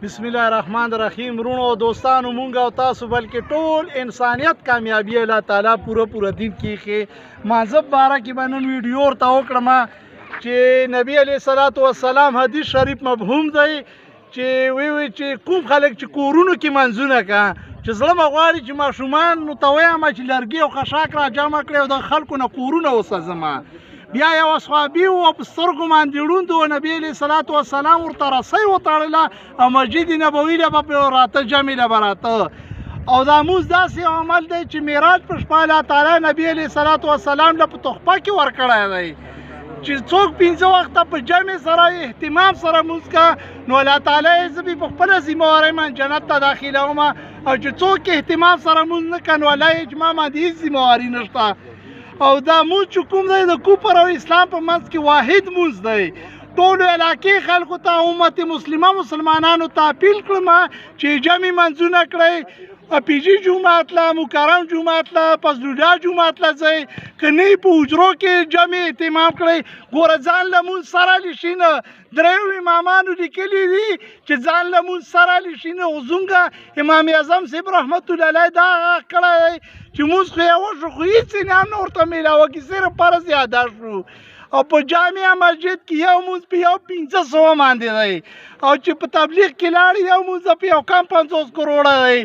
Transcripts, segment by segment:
بسم الله الرحمن الرحیم. رونو دوستانو مونږ او تاسو بلکې ټول انسانیت کامیابی الله تعالی پوره دین کې مازب باره کې باندې ویډیو ورته وکړم چې نبی علیه الصلاۃ والسلام حدیث شریف مفهوم دی چې وی چې کوم خلک چې کورونو کې منځونه کا چې زړه مغواړي چې ماشومان نو ته وایم چې لرګي او خشاک را جمع کړي او د خلکو نه کورونه وسوځما. بیا یو صحابي او په سترګو باندې ړوند و نبی علیه الصلاۃ والسلام ورته رسۍ وتړله او مسجد نبوي له به راته جمع له به راته او دا موږ داسې عمل دی چې معراج په شپه الله تعالی نبی علیه الصلاۃ والسلام له په تحفه کې ورکړی دی چې څوک 15 وخته په جمع سره اهتمام سره موږ کا نو الله تعالی زه به په خپله ذمهوارۍ من جنت ته داخلوم او چې څوک اهتمام سره موږ نه کوي نو الله اجماع باندې هېڅ ذمهواري نشته. او دا مونځ چې کوم دی د کفر او اسلام په منځ کې واحد مونځ دی. ټولو علاقې خلکو ته امت مسلمه مسلمانانو ته اپیل کړم چې جمع منځونه کړئ. پیجي جومات له مکرم جومات له فضلالله جومات له ځئ که نه په حجرو کې جمع اهتمام کړئ. ګوره ځان له مونځ سره لیشي نه دریو امامانو لیکلي دي چې ځان له مونځ سره لیشي نه زموږ امام اعظم صاحب رحمت الله علیه دا کړی دی چې مونځ خو یې وشو خو هېڅ انعام نه ورته میلاوه کړي صرف فرض یې ادا شو. او په جامع مسجد کې یو مونځ په یو 1500 باندې دی او چې په تبلیغ کې لاړ یو مونځ په یو کم 50 کروڑه دی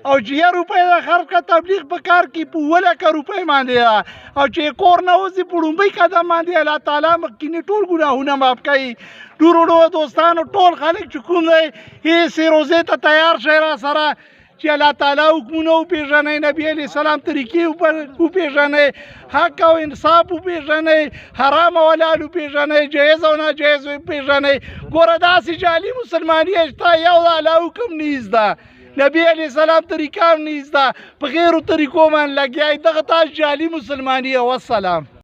او چې 1 روپۍ د خرج کا تبلیغ په کار کې په 1 لک روپۍ باندې ده او چې کور نه وځي په لومړي قدم باندې الله تعالی مخکینی ټول ګناهونه معاف کوي. ټولو دوستانو ټول خلک چې کوم دی هېڅ روزې ته تیار شئ را سره چې الله تعالی حکمونه وپېژنئ نبي علیه السلام طریقې وپېژنئ حق او انصاف وپېژنئ حرام او حلال وپېژنئ جایز او ناجایز وپېژنئ. ګوره داسې جعلي مسلماني شته یو د الله حکم نه زده نبی علیه السلام طریقه هم نه زده په غیرو طریقو باندې لګیا دغه تاسو جعلي مسلماني. والسلام.